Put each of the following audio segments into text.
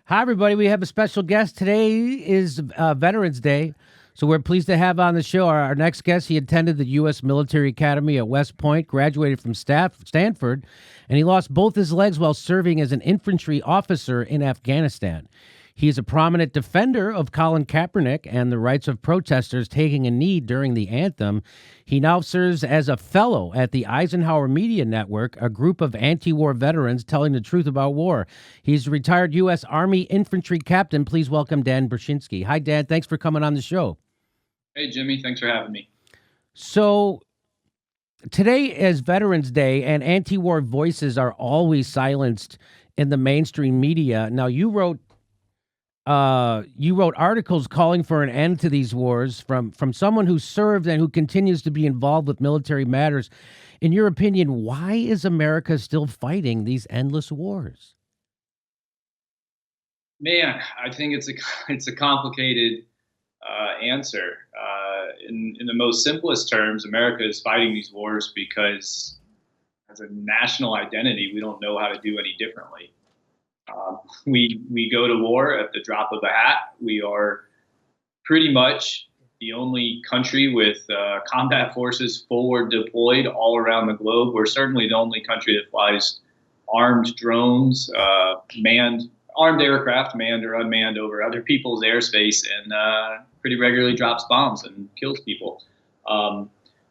Hi, everybody. We have a special guest. Today is Veterans Day, so we're pleased to have on the show our next guest. He attended the U.S. Military Academy at West Point, graduated from Stanford, and he lost both his legs while serving as an infantry officer in Afghanistan. He is a prominent defender of Colin Kaepernick and the rights of protesters taking a knee during the anthem. He now serves as a fellow at the Eisenhower Media Network, a group of anti-war veterans telling the truth about war. He's a retired U.S. Army infantry captain. Please welcome Dan Brzezinski. Hi, Dan. Thanks for coming on the show. Hey, Jimmy. Thanks for having me. So today is Veterans Day, and anti-war voices are always silenced in the mainstream media. Now, you wrote articles calling for an end to these wars from someone who served and who continues to be involved with military matters. In your opinion, why is America still fighting these endless wars? Man, I think it's a complicated answer. In the most simplest terms, America is fighting these wars because, as a national identity, we don't know how to do any differently. We go to war at the drop of a hat. We are pretty much the only country with combat forces forward deployed all around the globe. We're certainly the only country that flies armed drones, armed aircraft, manned or unmanned, over other people's airspace, and pretty regularly drops bombs and kills people.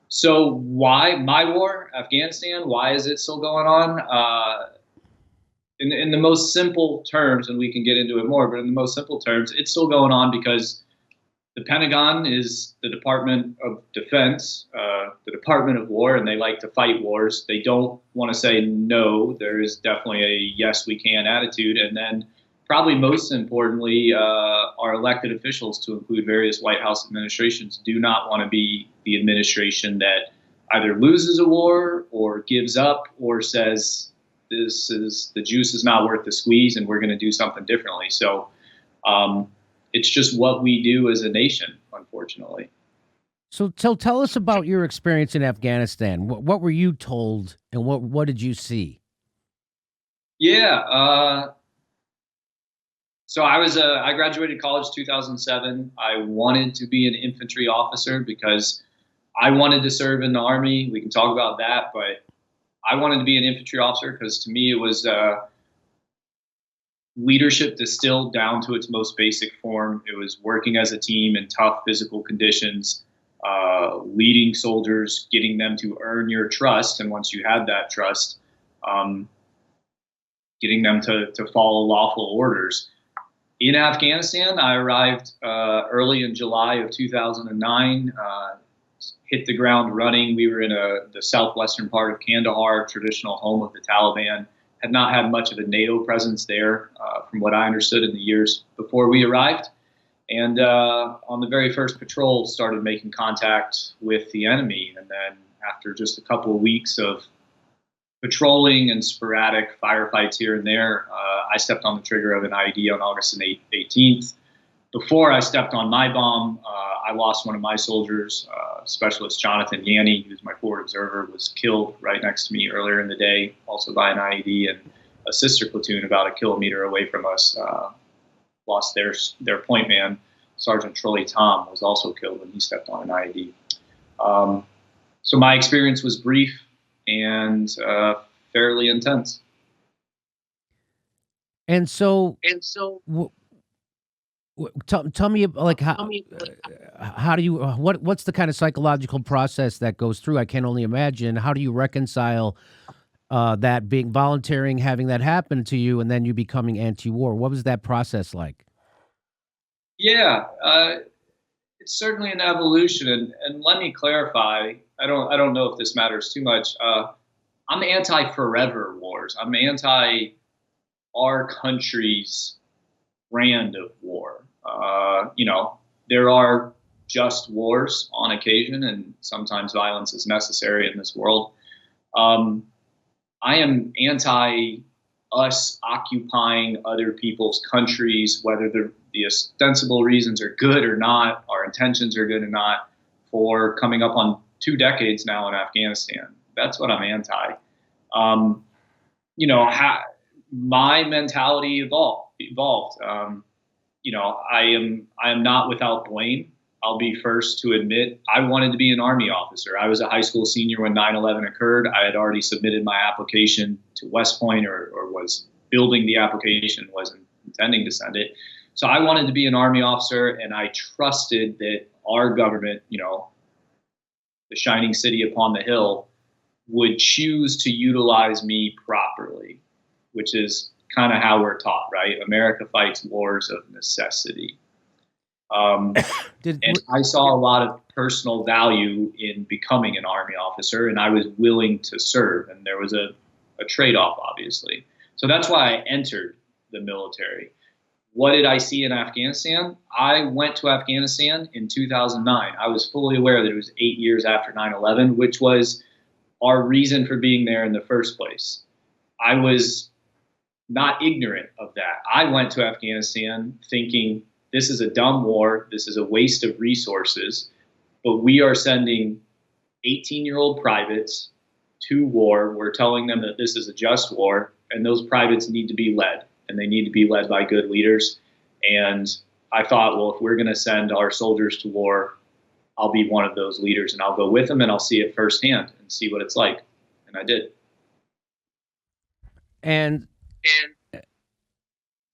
So why my war, Afghanistan? Why is it still going on? In the most simple terms, and we can get into it more, but in the most simple terms, it's still going on because the Pentagon is the Department of Defense, the Department of War, and they like to fight wars. They don't want to say no. There is definitely a yes, we can attitude. And then probably most importantly, our elected officials, to include various White House administrations, do not want to be the administration that either loses a war or gives up or says, the juice is not worth the squeeze and we're going to do something differently. So it's just what we do as a nation, unfortunately. So tell us about your experience in Afghanistan. What were you told and what did you see? Yeah. So I graduated college 2007. I wanted to be an infantry officer because I wanted to serve in the Army. We can talk about that, but I wanted to be an infantry officer because to me it was leadership distilled down to its most basic form. It was working as a team in tough physical conditions, leading soldiers, getting them to earn your trust, and once you had that trust, getting them to follow lawful orders. In Afghanistan, I arrived early in July of 2009. Hit the ground running. We were in the southwestern part of Kandahar, traditional home of the Taliban. Had not had much of a NATO presence there, from what I understood in the years before we arrived. And on the very first patrol, started making contact with the enemy. And then after just a couple of weeks of patrolling and sporadic firefights here and there, I stepped on the trigger of an IED on August 18th. Before I stepped on my bomb, I lost one of my soldiers, Specialist Jonathan Yanni, who's my forward observer, was killed right next to me earlier in the day, also by an IED, and a sister platoon about a kilometer away from us lost their point man, Sergeant Troy Tom, was also killed when he stepped on an IED. So my experience was brief and fairly intense. And so tell me, like, how do you what's the kind of psychological process that goes through? I can only imagine. How do you reconcile that being volunteering, having that happen to you, and then you becoming anti-war? What was that process like? Yeah, it's certainly an evolution, and let me clarify. I don't know if this matters too much. I'm anti-forever wars. I'm anti our country's brand of war. There are just wars on occasion, and sometimes violence is necessary in this world. I am anti us occupying other people's countries, whether the ostensible reasons are good or not, our intentions are good or not, for coming up on 2 decades now in Afghanistan. That's what I'm anti. My mentality evolved. evolved. I am not without blame. I'll be first to admit I wanted to be an Army officer. I was a high school senior when 9/11 occurred. I had already submitted my application to West Point, or was building the application, wasn't intending to send it. So I wanted to be an Army officer, and I trusted that our government, the shining city upon the hill, would choose to utilize me properly, which is kind of how we're taught, right? America fights wars of necessity. And I saw a lot of personal value in becoming an Army officer, and I was willing to serve. And there was a trade-off, obviously. So that's why I entered the military. What did I see in Afghanistan? I went to Afghanistan in 2009. I was fully aware that it was 8 years after 9/11, which was our reason for being there in the first place. I was not ignorant of that. I went to Afghanistan thinking, this is a dumb war, this is a waste of resources, but we are sending 18-year-old privates to war. We're telling them that this is a just war, and those privates need to be led, and they need to be led by good leaders. And I thought, well, if we're going to send our soldiers to war, I'll be one of those leaders, and I'll go with them, and I'll see it firsthand and see what it's like. And I did. And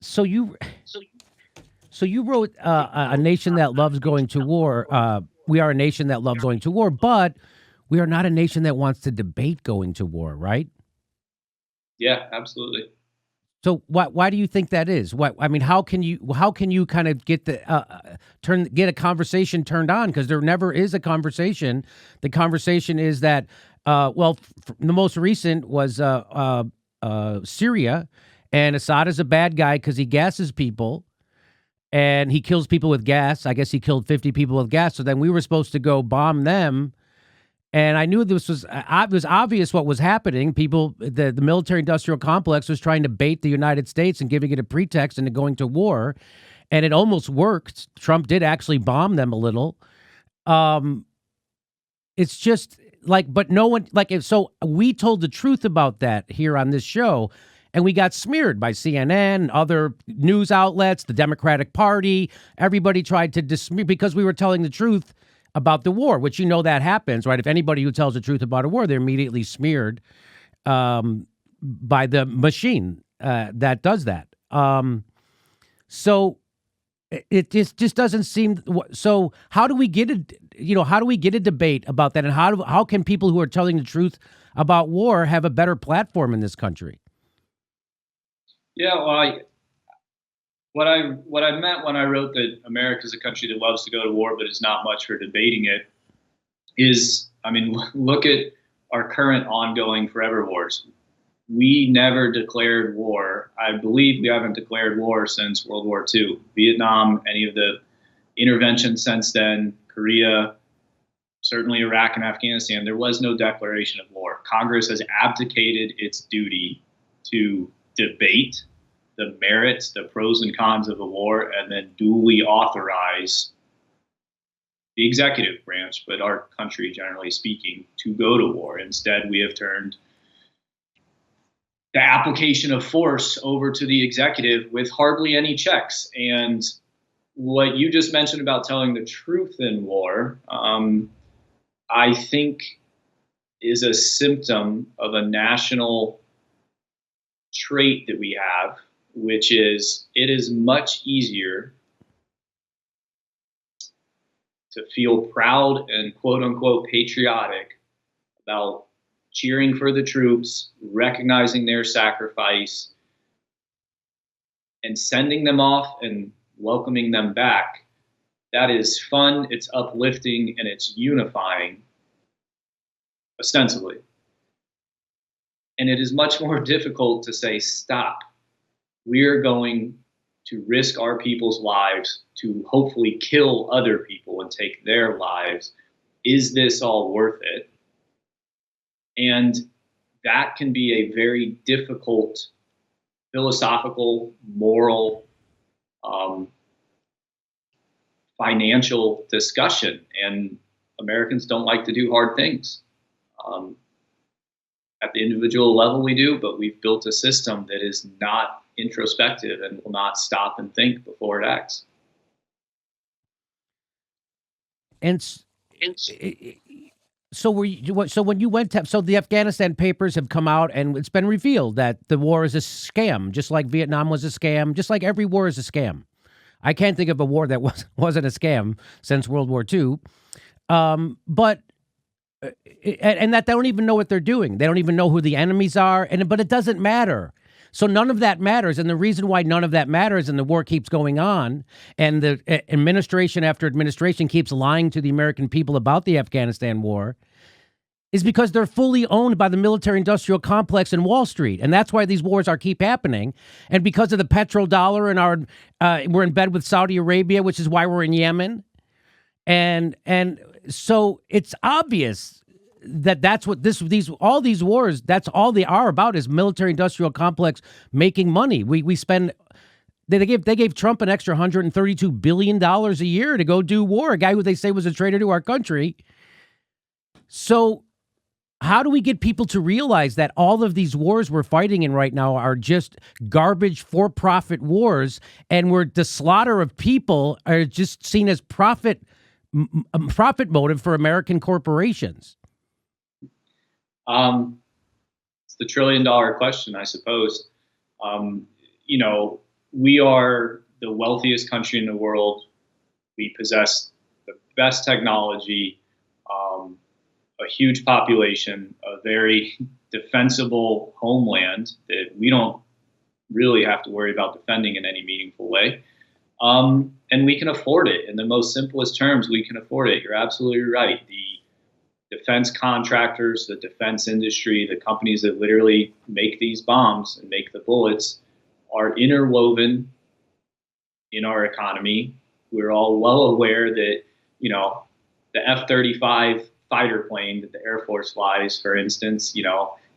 so you wrote a nation that loves going to war. We are a nation that loves going to war, but we are not a nation that wants to debate going to war, right? Yeah, absolutely. So why do you think that is? How can you kind of get get a conversation turned on? Because there never is a conversation. The conversation is that the most recent was Syria, and Assad is a bad guy because he gasses people. And he kills people with gas. I guess he killed 50 people with gas. So then we were supposed to go bomb them. And I knew this was, it was obvious what was happening. The military-industrial complex was trying to bait the United States and giving it a pretext into going to war. And it almost worked. Trump did actually bomb them a little. It's just but no one, so we told the truth about that here on this show. And we got smeared by CNN, other news outlets, the Democratic Party. Everybody tried to smear because we were telling the truth about the war, which that happens, right? If anybody who tells the truth about a war, they're immediately smeared by the machine that does that. So it just doesn't seem. So how do we get a debate about that, and how can people who are telling the truth about war have a better platform in this country? Yeah, well, what I meant when I wrote that America is a country that loves to go to war but is not much for debating it is, look at our current ongoing forever wars. We never declared war. I believe we haven't declared war since World War II. Vietnam, any of the interventions since then, Korea, certainly Iraq and Afghanistan, there was no declaration of war. Congress has abdicated its duty to debate the merits, the pros and cons of a war, and then duly authorize the executive branch, but our country, generally speaking, to go to war. Instead, we have turned the application of force over to the executive with hardly any checks. And what you just mentioned about telling the truth in war, I think is a symptom of a national trait that we have, which is it is much easier to feel proud and quote unquote patriotic about cheering for the troops, recognizing their sacrifice, and sending them off and welcoming them back. That is fun, it's uplifting, and it's unifying, ostensibly. And it is much more difficult to say, stop. We're going to risk our people's lives to hopefully kill other people and take their lives. Is this all worth it? And that can be a very difficult philosophical, moral, financial discussion. And Americans don't like to do hard things. at the individual level we do, but we've built a system that is not introspective and will not stop and think before it acts. And so when you went to, so the Afghanistan papers have come out and it's been revealed that the war is a scam, just like Vietnam was a scam, just like every war is a scam. I can't think of a war that wasn't a scam since World War II. But that they don't even know what they're doing. They don't even know who the enemies are, but it doesn't matter. So none of that matters. And the reason why none of that matters and the war keeps going on and the administration after administration keeps lying to the American people about the Afghanistan war is because they're fully owned by the military-industrial complex and Wall Street. And that's why these wars keep happening. And because of the petrodollar and we're in bed with Saudi Arabia, which is why we're in Yemen. And so it's obvious that that's what all these wars, that's all they are about is military-industrial complex making money. We spend, they gave Trump an extra $132 billion a year to go do war, a guy who they say was a traitor to our country. So how do we get people to realize that all of these wars we're fighting in right now are just garbage for-profit wars, and the slaughter of people are just seen as profit motive for American corporations? It's the $1 trillion question, I suppose. We are the wealthiest country in the world. We possess the best technology, a huge population, a very defensible homeland that we don't really have to worry about defending in any meaningful way. And we can afford it. In the most simplest terms, we can afford it. You're absolutely right. The defense contractors, the defense industry, the companies that literally make these bombs and make the bullets are interwoven in our economy. We're all well aware that, the F-35 fighter plane that the Air Force flies, for instance,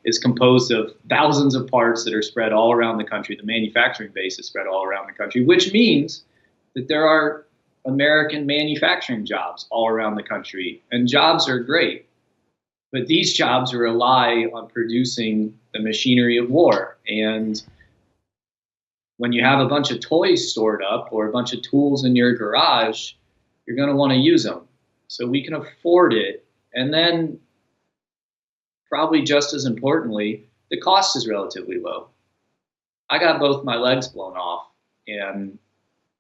is composed of thousands of parts that are spread all around the country. The manufacturing base is spread all around the country, which means that there are American manufacturing jobs all around the country. And jobs are great, but these jobs rely on producing the machinery of war. And when you have a bunch of toys stored up or a bunch of tools in your garage, you're going to want to use them. So we can afford it. And then, probably just as importantly, the cost is relatively low. I got both my legs blown off, and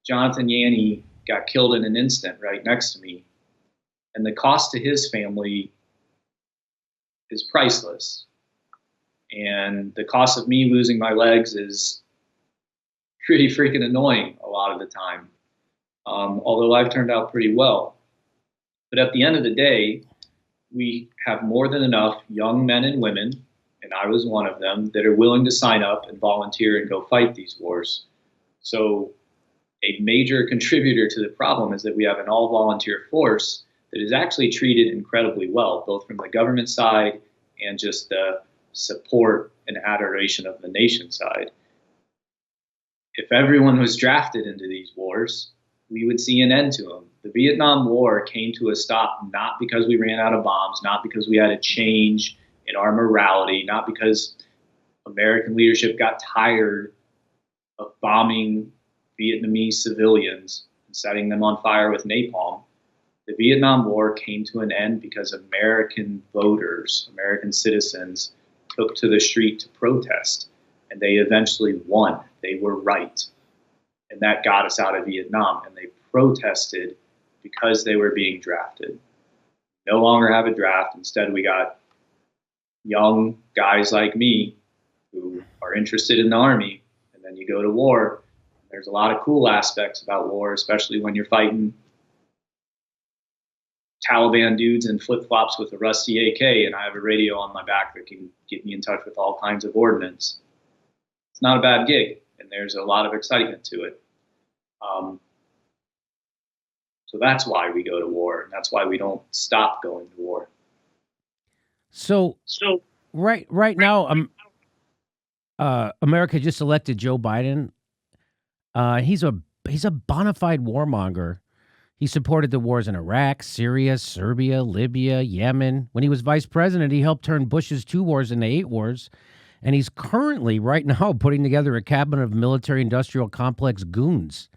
Jonathan Yanni got killed in an instant right next to me. And the cost to his family is priceless. And the cost of me losing my legs is pretty freaking annoying a lot of the time, although I've turned out pretty well. But at the end of the day, we have more than enough young men and women, and I was one of them, that are willing to sign up and volunteer and go fight these wars. So a major contributor to the problem is that we have an all-volunteer force that is actually treated incredibly well, both from the government side and just the support and adoration of the nation side. If everyone was drafted into these wars, we would see an end to them. The Vietnam War came to a stop not because we ran out of bombs, not because we had a change in our morality, not because American leadership got tired of bombing Vietnamese civilians and setting them on fire with napalm. The Vietnam War came to an end because American voters, American citizens, took to the street to protest, and they eventually won. They were right. And that got us out of Vietnam, and they protested because they were being drafted. No longer have a draft. Instead, we got young guys like me who are interested in the Army, and then you go to war. There's a lot of cool aspects about war, especially when you're fighting Taliban dudes in flip-flops with a rusty AK, and I have a radio on my back that can get me in touch with all kinds of ordnance. It's not a bad gig, and there's a lot of excitement to it. So that's why we go to war, and that's why we don't stop going to war. So right now, America just elected Joe Biden. He's a bona fide warmonger. He supported the wars in Iraq, Syria, Serbia, Libya, Yemen. When he was vice president, he helped turn Bush's 2 wars into 8 wars. And he's currently, right now, putting together a cabinet of military-industrial complex goons.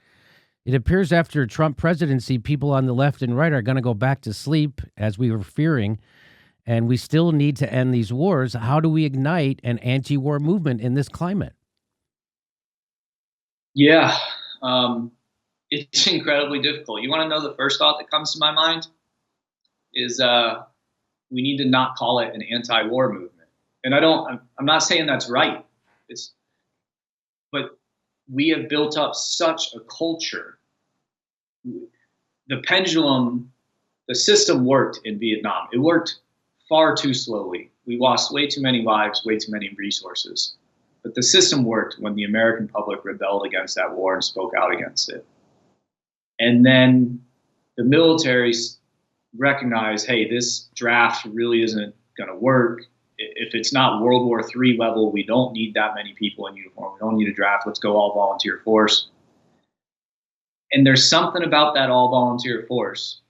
It appears after Trump presidency, people on the left and right are going to go back to sleep, as we were fearing, and we still need to end these wars. How do we ignite an anti-war movement in this climate? Yeah, it's incredibly difficult. You want to know the first thought that comes to my mind is we need to not call it an anti-war movement. And I'm not saying that's right. But we have built up such a culture. The pendulum, the system worked in Vietnam. It worked far too slowly. We lost way too many lives, way too many resources. But the system worked when the American public rebelled against that war and spoke out against it. And then the military recognized, hey, this draft really isn't going to work. If it's not World War III level, we don't need that many people in uniform. We don't need a draft. Let's go all volunteer force. And there's something about that all volunteer force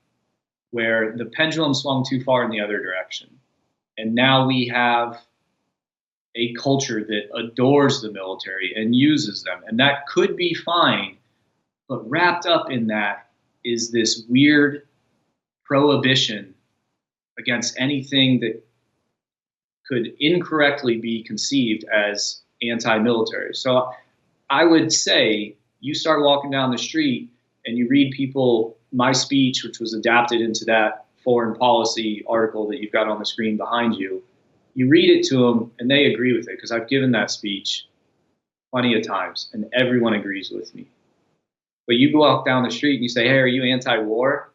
where the pendulum swung too far in the other direction. And now we have a culture that adores the military and uses them. And that could be fine, but wrapped up in that is this weird prohibition against anything that could incorrectly be conceived as anti-military. So I would say you start walking down the street and you read my speech, which was adapted into that foreign policy article that you've got on the screen behind you. You read it to them and they agree with it, because I've given that speech plenty of times and everyone agrees with me. But you go walk down the street and you say, hey, are you anti-war?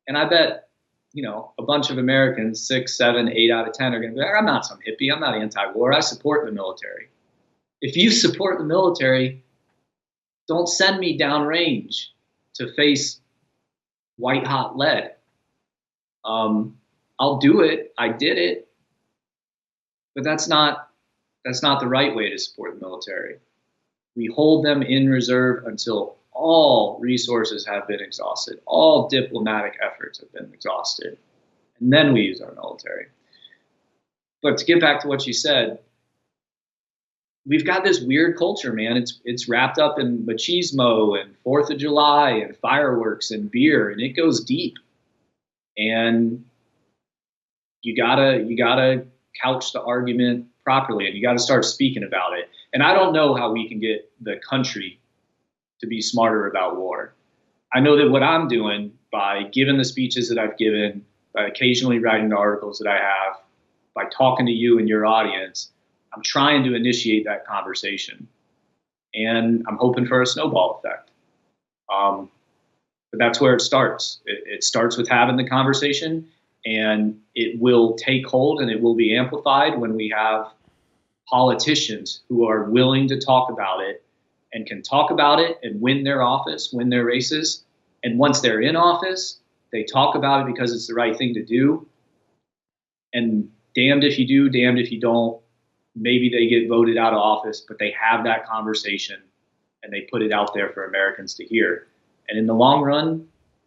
And I bet, a bunch of Americans, 6, 7, 8 out of 10 are going to be like, I'm not some hippie. I'm not anti-war. I support the military. If you support the military, don't send me downrange to face white hot lead. I'll do it. I did it. But that's not the right way to support the military. We hold them in reserve until all resources have been exhausted, all diplomatic efforts have been exhausted, and then we use our military. But to get back to what you said, we've got this weird culture, man. It's wrapped up in machismo and 4th of July and fireworks and beer, and it goes deep. And you gotta couch the argument properly, and you gotta start speaking about it. And I don't know how we can get the country to be smarter about war. I know that what I'm doing by giving the speeches that I've given, by occasionally writing the articles that I have, by talking to you and your audience, I'm trying to initiate that conversation. And I'm hoping for a snowball effect. But that's where it starts. It starts with having the conversation, and it will take hold and it will be amplified when we have politicians who are willing to talk about it and can talk about it and win their office, win their races. And once they're in office, they talk about it because it's the right thing to do. And damned if you do, damned if you don't. Maybe they get voted out of office, but they have that conversation and they put it out there for Americans to hear. And in the long run,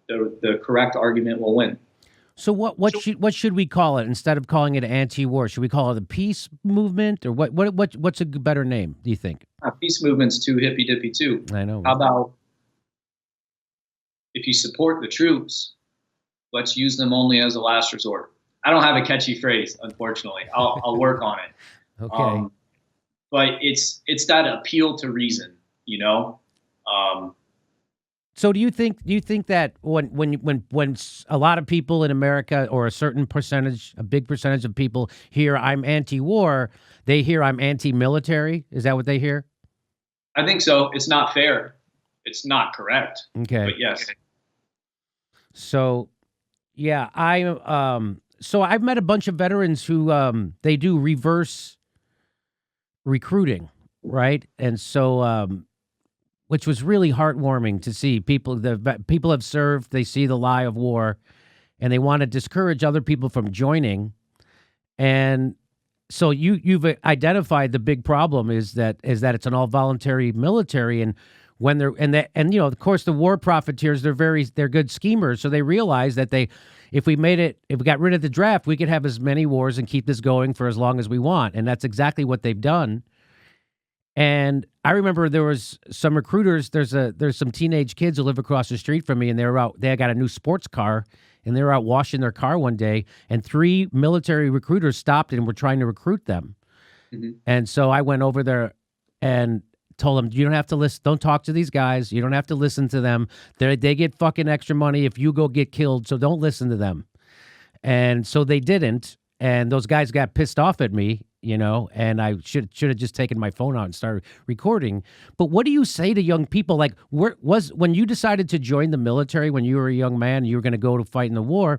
the correct argument will win. So what should we call it instead of calling it anti-war? Should we call it a peace movement, or what's a better name, do you think? Peace movement's too hippy dippy too. I know. How about if you support the troops, let's use them only as a last resort. I don't have a catchy phrase, unfortunately. I'll work on it. Okay. But it's that appeal to reason, So do you think that when a lot of people in America, or a big percentage of people hear I'm anti-war, they hear I'm anti-military? Is that what they hear? I think so. It's not fair. It's not correct. Okay. But yes. So, yeah, so I've met a bunch of veterans who they do reverse recruiting, right? And so which was really heartwarming to see. People have served, they see the lie of war, and they want to discourage other people from joining. And so you've identified the big problem is that it's an all voluntary military. And when they're and you know, of course, the war profiteers, they're good schemers, so they realize that if we got rid of the draft, we could have as many wars and keep this going for as long as we want, and that's exactly what they've done. And I remember there was some recruiters. There's some teenage kids who live across the street from me, and they got a new sports car, and they were out washing their car one day, and 3 military recruiters stopped and were trying to recruit them. Mm-hmm. And so I went over there and told them, you don't have to listen. Don't talk to these guys. You don't have to listen to them. They get fucking extra money if you go get killed. So don't listen to them. And so they didn't. And those guys got pissed off at me, you know, and I should have just taken my phone out and started recording. But what do you say to young people? Like, when you decided to join the military, when you were a young man, you were going to go to fight in the war,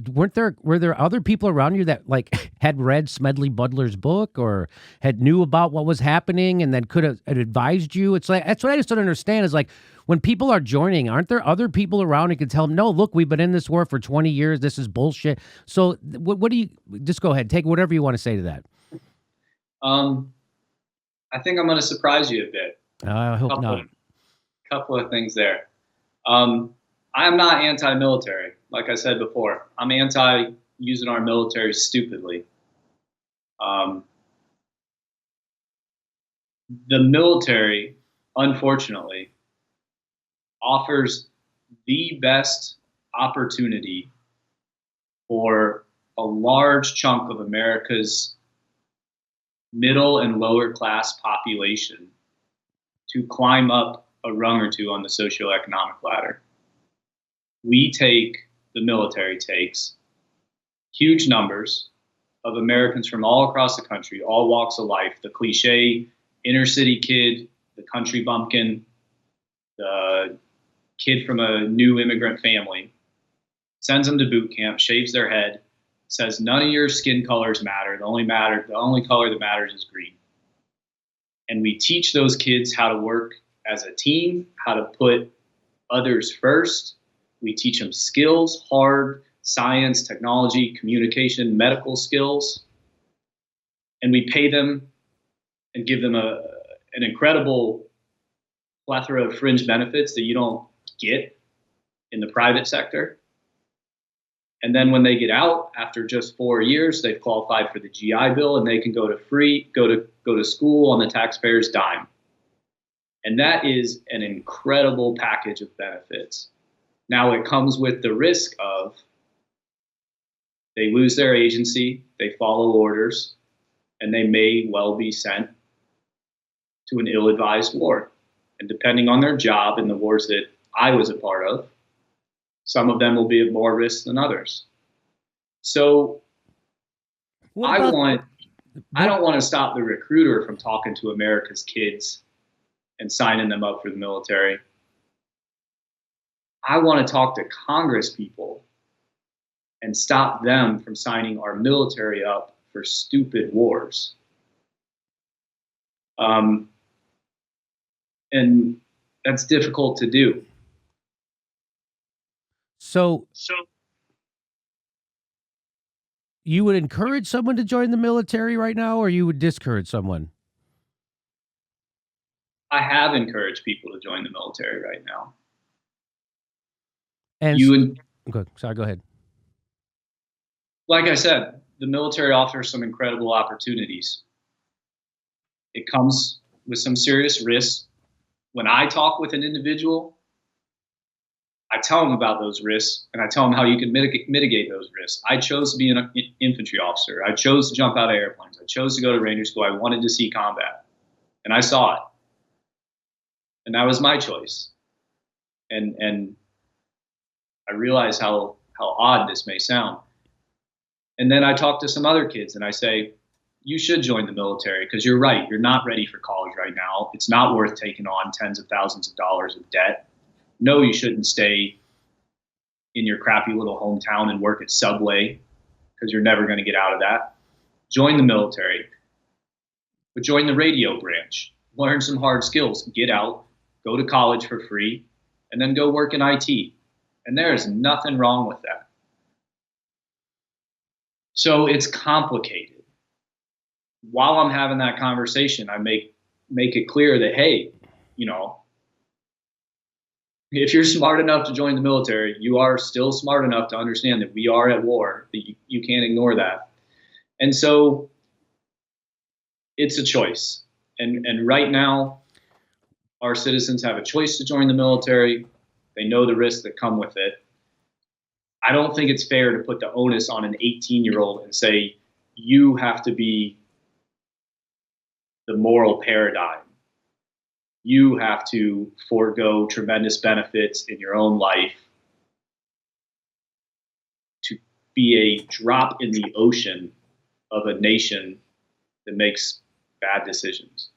were there other people around you that like had read Smedley Butler's book or had knew about what was happening and then could have advised you? It's like, that's what I just don't understand is like, when people are joining, aren't there other people around who can tell them, no, look, we've been in this war for 20 years. This is bullshit. So what do you, just go ahead, take whatever you want to say to that. I think I'm going to surprise you a bit. I hope not. Couple of things there. I am not anti-military. Like I said before, I'm anti using our military stupidly. The military, unfortunately, offers the best opportunity for a large chunk of America's middle and lower class population to climb up a rung or two on the socioeconomic ladder. The military takes huge numbers of Americans from all across the country, all walks of life, the cliche inner city kid, the country bumpkin, the kid from a new immigrant family, sends them to boot camp, shaves their head, says none of your skin colors matter. The only color that matters is green. And we teach those kids how to work as a team, how to put others first. We teach them skills, hard science, technology, communication, medical skills. And we pay them and give them an incredible plethora of fringe benefits that you don't get in the private sector. And then when they get out after just 4 years, they've qualified for the GI Bill and they can go to school on the taxpayer's dime. And that is an incredible package of benefits. Now it comes with the risk of they lose their agency, they follow orders, and they may well be sent to an ill-advised war. And depending on their job in the wars that I was a part of, some of them will be at more risk than others. So I don't want to stop the recruiter from talking to America's kids and signing them up for the military. I want to talk to Congress people and stop them from signing our military up for stupid wars. And that's difficult to do. So you would encourage someone to join the military right now, or you would discourage someone? I have encouraged people to join the military right now. And sorry, go ahead. Like I said, the military offers some incredible opportunities. It comes with some serious risks. When I talk with an individual, I tell them about those risks and I tell them how you can mitigate those risks. I chose to be an infantry officer. I chose to jump out of airplanes. I chose to go to Ranger School. I wanted to see combat and I saw it. And that was my choice. And I realize how odd this may sound. And then I talk to some other kids and I say, you should join the military because you're right. You're not ready for college right now. It's not worth taking on tens of thousands of dollars of debt. No, you shouldn't stay in your crappy little hometown and work at Subway because you're never going to get out of that. Join the military. But join the radio branch. Learn some hard skills. Get out. Go to college for free. And then go work in IT. And there is nothing wrong with that. So it's complicated. While I'm having that conversation, I make it clear that, hey, if you're smart enough to join the military, you are still smart enough to understand that we are at war, that you can't ignore that. And so it's a choice. And right now, our citizens have a choice to join the military. They know the risks that come with it. I don't think it's fair to put the onus on an 18-year-old and say, you have to be the moral paradigm. You have to forego tremendous benefits in your own life to be a drop in the ocean of a nation that makes bad decisions.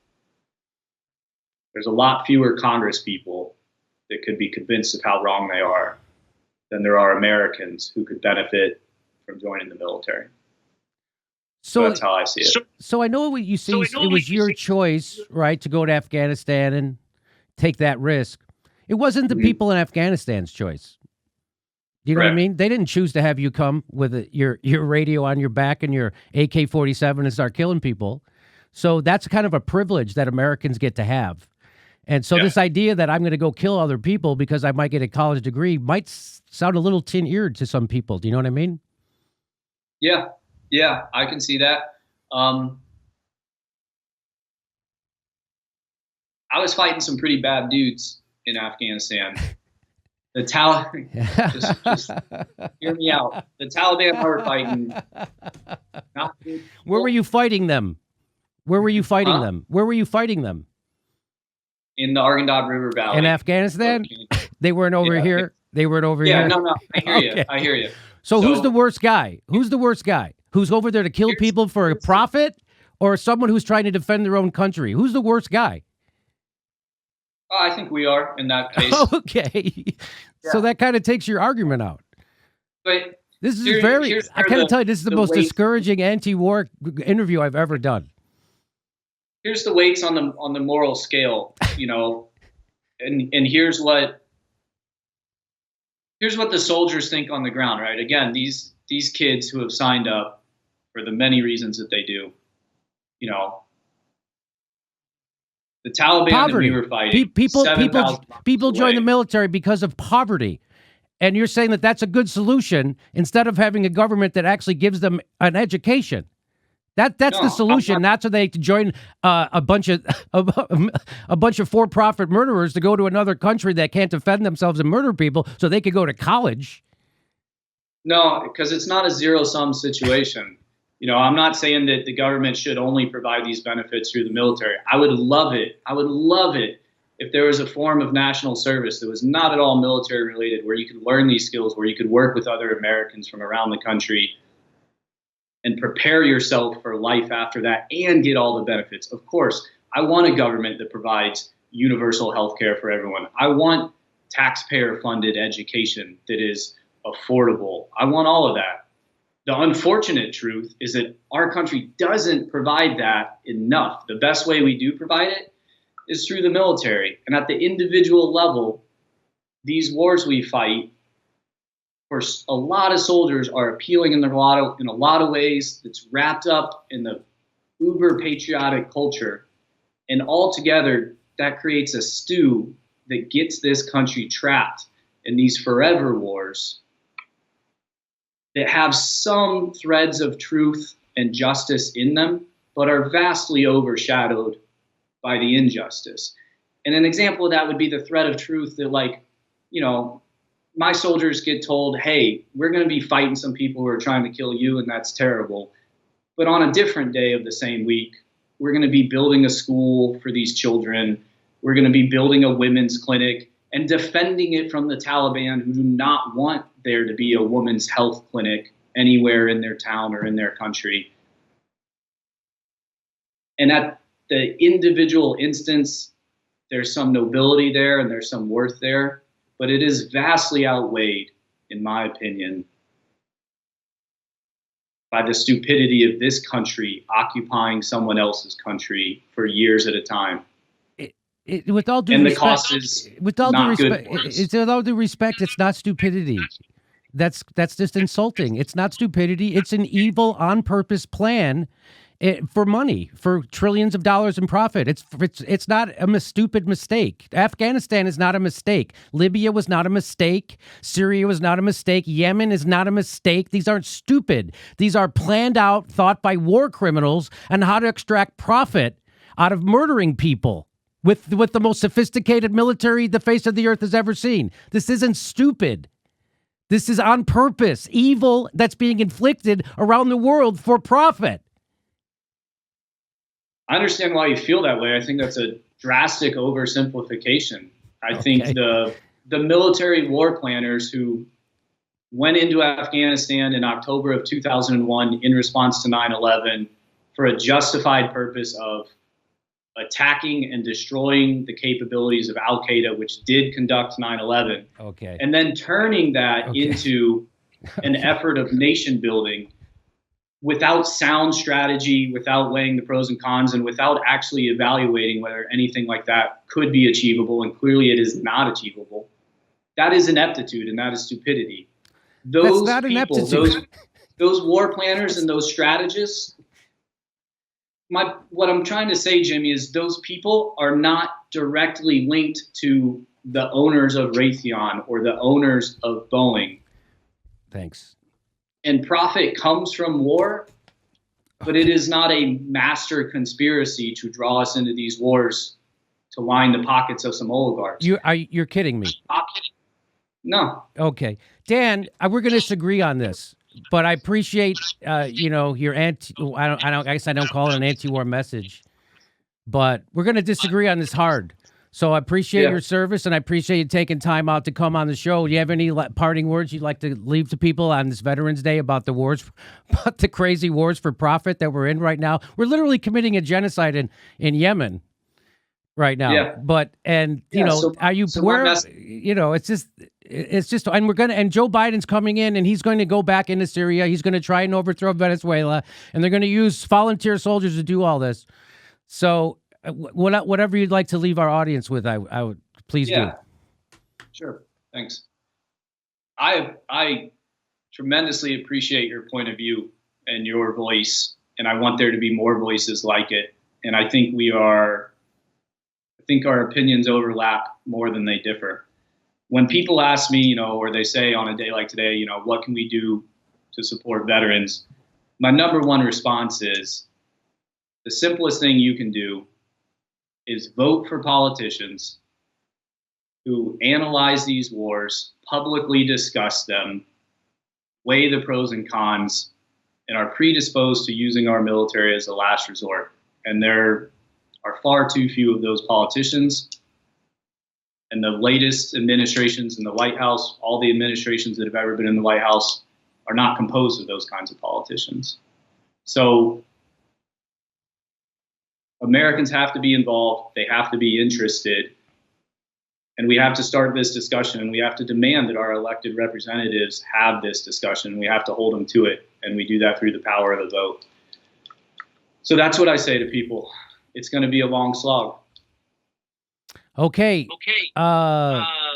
There's a lot fewer Congress people that could be convinced of how wrong they are than there are Americans who could benefit from joining the military. So that's how I see it. So I know what you say. It was your choice, right, to go to Afghanistan and take that risk. It wasn't the people in Afghanistan's choice. Do you know what I mean? They didn't choose to have you come with your radio on your back and your AK-47 and start killing people. So that's kind of a privilege that Americans get to have. And so this idea that I'm going to go kill other people because I might get a college degree might sound a little tin-eared to some people. Do you know what I mean? Yeah, I can see that. I was fighting some pretty bad dudes in Afghanistan. The Taliban, just hear me out. The Taliban are fighting. Where were you fighting them? Where were you fighting them? Where were you fighting them? In the Arghandab River Valley. In Afghanistan? They weren't over here? They weren't over here? Yeah, no, I hear you. I hear you. So who's the worst guy? Who's the worst guy? Who's over there to kill people for a profit, or someone who's trying to defend their own country? Who's the worst guy? I think we are in that case. Okay. Yeah. So that kind of takes your argument out. But this is I can't tell you, this is the most discouraging anti-war interview I've ever done. Here's the weights on the moral scale, and here's what the soldiers think on the ground, right? Again, these kids who have signed up for the many reasons that they do, the Taliban poverty. That we were fighting, people join the military because of poverty. And you're saying that that's a good solution instead of having a government that actually gives them an education. That's the solution, not so they join a bunch of for-profit murderers to go to another country that can't defend themselves and murder people so they could go to college. No, because it's not a zero-sum situation. I'm not saying that the government should only provide these benefits through the military. I would love it. I would love it if there was a form of national service that was not at all military related, where you could learn these skills, where you could work with other Americans from around the country and prepare yourself for life after that and get all the benefits. Of course, I want a government that provides universal health care for everyone. I want taxpayer-funded education that is affordable. I want all of that. The unfortunate truth is that our country doesn't provide that enough. The best way we do provide it is through the military. And at the individual level, these wars we fight, for a lot of soldiers, are appealing in a lot of ways that's wrapped up in the uber patriotic culture. And altogether, that creates a stew that gets this country trapped in these forever wars that have some threads of truth and justice in them, but are vastly overshadowed by the injustice. And an example of that would be the thread of truth that, my soldiers get told, hey, we're going to be fighting some people who are trying to kill you, and that's terrible. But on a different day of the same week, we're going to be building a school for these children. We're going to be building a women's clinic and defending it from the Taliban, who do not want there to be a women's health clinic anywhere in their town or in their country. And at the individual instance, there's some nobility there and there's some worth there. But it is vastly outweighed, in my opinion, by the stupidity of this country occupying someone else's country for years at a time. With all due respect, the cost is with all due respect, it's not stupidity. That's just insulting. It's not stupidity. It's an evil, on purpose plan for money, for trillions of dollars in profit. It's not a stupid mistake. Afghanistan is not a mistake. Libya was not a mistake. Syria was not a mistake. Yemen is not a mistake. These aren't stupid. These are planned out, thought by war criminals on how to extract profit out of murdering people with the most sophisticated military the face of the earth has ever seen. This isn't stupid. This is on purpose. Evil that's being inflicted around the world for profit. I understand why you feel that way. I think that's a drastic oversimplification. I think the military war planners who went into Afghanistan in October of 2001 in response to 9/11 for a justified purpose of attacking and destroying the capabilities of Al-Qaeda, which did conduct 9/11, and then turning that into an effort of nation building without sound strategy, without weighing the pros and cons, and without actually evaluating whether anything like that could be achievable, and clearly it is not achievable. That is ineptitude, and that is stupidity. Those That's not people, ineptitude. those war planners and those strategists, what I'm trying to say, Jimmy, is those people are not directly linked to the owners of Raytheon or the owners of Boeing. Thanks. And profit comes from war, but it is not a master conspiracy to draw us into these wars to line the pockets of some oligarchs. You're kidding me. No. Okay. Dan, we're going to disagree on this, but I appreciate, your I guess I don't call it an anti-war message, but we're going to disagree on this hard. So I appreciate your service, and I appreciate you taking time out to come on the show. Do you have any parting words you'd like to leave to people on this Veterans Day about the wars, about the crazy wars for profit that we're in right now? We're literally committing a genocide in Yemen right now. Yeah. Are you where? It's just, and Joe Biden's coming in, and he's going to go back into Syria. He's going to try and overthrow Venezuela, and they're going to use volunteer soldiers to do all this. So, whatever you'd like to leave our audience with, I would please do. Sure. Thanks. I tremendously appreciate your point of view and your voice, and I want there to be more voices like it. And I think our opinions overlap more than they differ. When people ask me, or they say on a day like today, what can we do to support veterans? My number one response is the simplest thing you can do is vote for politicians who analyze these wars, publicly discuss them, weigh the pros and cons, and are predisposed to using our military as a last resort. And there are far too few of those politicians. And the latest administrations in the White House, all the administrations that have ever been in the White House, are not composed of those kinds of politicians. So Americans have to be involved. They have to be interested. And we have to start this discussion, and we have to demand that our elected representatives have this discussion. We have to hold them to it, and we do that through the power of the vote. So that's what I say to people. It's going to be a long slog. Okay.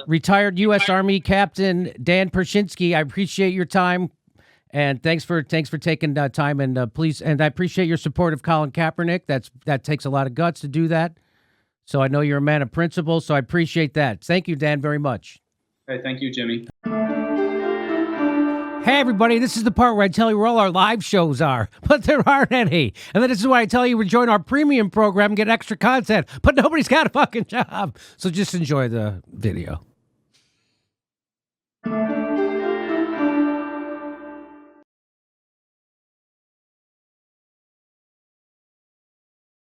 Retired U.S. Army Captain Dan Pershinsky, I appreciate your time. And thanks for taking time, and please, and I appreciate your support of Colin Kaepernick. That takes a lot of guts to do that. So I know you're a man of principle, so I appreciate that. Thank you, Dan, very much. Hey, thank you, Jimmy. Hey, everybody, this is the part where I tell you where all our live shows are, but there aren't any. And then this is why I tell you to join our premium program and get extra content, but nobody's got a fucking job. So just enjoy the video.